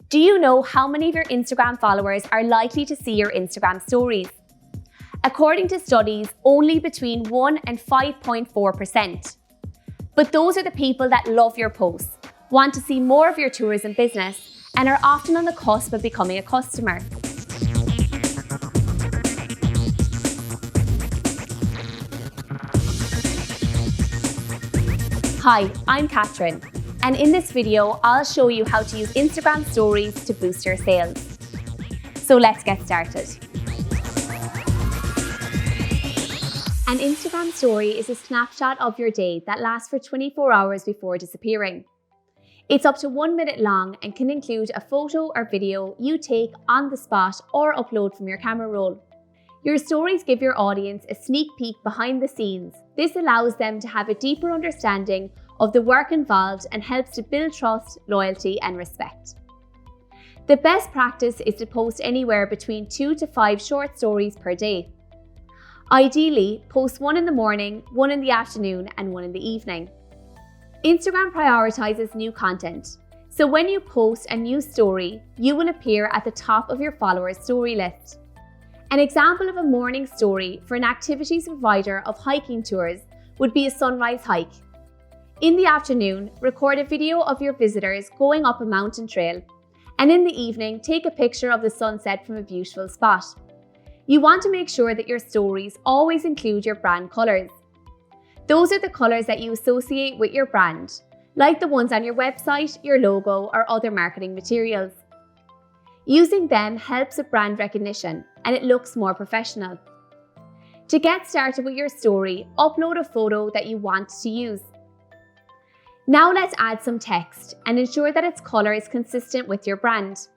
Do you know how many of your Instagram followers are likely to see your Instagram stories? According to studies, only between 1 and 5.4%. But those are the people that love your posts, want to see more of your tourism business, and are often on the cusp of becoming a customer. Hi, I'm Catherine, and in this video, I'll show you how to use Instagram stories to boost your sales. So let's get started. An Instagram story is a snapshot of your day that lasts for 24 hours before disappearing. It's up to 1 minute long and can include a photo or video you take on the spot or upload from your camera roll. Your stories give your audience a sneak peek behind the scenes. This allows them to have a deeper understanding of the work involved and helps to build trust, loyalty, and respect. The best practice is to post anywhere between 2 to 5 short stories per day. Ideally, post one in the morning, one in the afternoon, and one in the evening. Instagram prioritizes new content, so when you post a new story, you will appear at the top of your followers' story list. An example of a morning story for an activities provider of hiking tours would be a sunrise hike. In the afternoon, record a video of your visitors going up a mountain trail, and in the evening, take a picture of the sunset from a beautiful spot. You want to make sure that your stories always include your brand colors. Those are the colors that you associate with your brand, like the ones on your website, your logo, or other marketing materials. Using them helps with brand recognition, and it looks more professional. To get started with your story, upload a photo that you want to use. Now let's add some text and ensure that its color is consistent with your brand.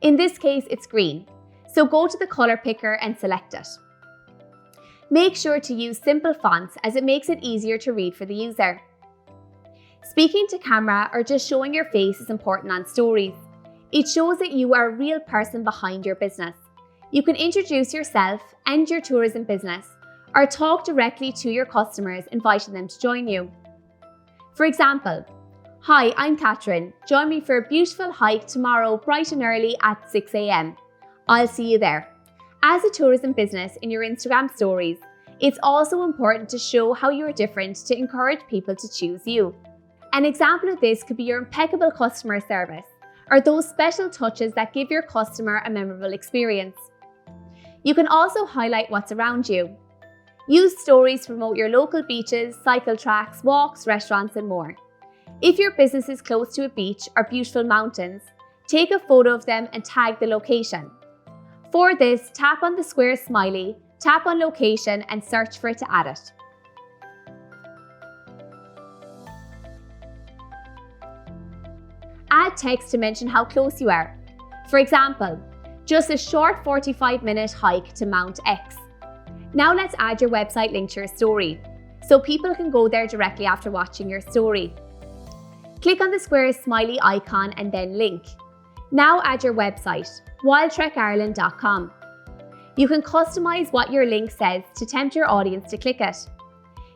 In this case, it's green, so go to the color picker and select it. Make sure to use simple fonts as it makes it easier to read for the user. Speaking to camera or just showing your face is important on stories. It shows that you are a real person behind your business. You can introduce yourself and your tourism business, or talk directly to your customers, inviting them to join you. For example, "Hi, I'm Catherine. Join me for a beautiful hike tomorrow bright and early at 6 a.m. I'll see you there." As a tourism business in your Instagram stories, it's also important to show how you're different to encourage people to choose you. An example of this could be your impeccable customer service, or those special touches that give your customer a memorable experience. You can also highlight what's around you. Use stories to promote your local beaches, cycle tracks, walks, restaurants, and more. If your business is close to a beach or beautiful mountains, take a photo of them and tag the location. For this, tap on the square smiley, tap on location, and search for it to add it. Add text to mention how close you are. For example, just a short 45-minute hike to Mount X. Now let's add your website link to your story, so people can go there directly after watching your story. Click on the square smiley icon and then link. Now add your website, wildtrecireland.com. You can customize what your link says to tempt your audience to click it.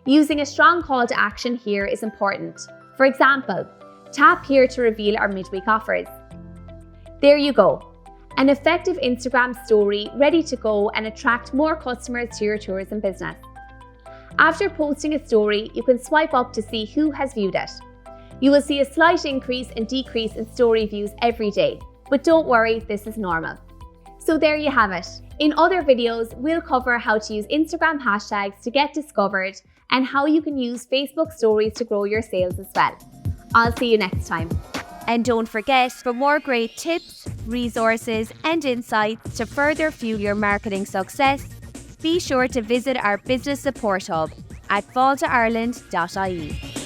Using a strong call to action here is important. For example, tap here to reveal our midweek offers. There you go. An effective Instagram story ready to go and attract more customers to your tourism business. After posting a story, you can swipe up to see who has viewed it. You will see a slight increase and decrease in story views every day, but don't worry, this is normal. So there you have it. In other videos, we'll cover how to use Instagram hashtags to get discovered and how you can use Facebook stories to grow your sales as well. I'll see you next time. And don't forget, for more great tips, resources, and insights to further fuel your marketing success, be sure to visit our business support hub at voltaireland.ie.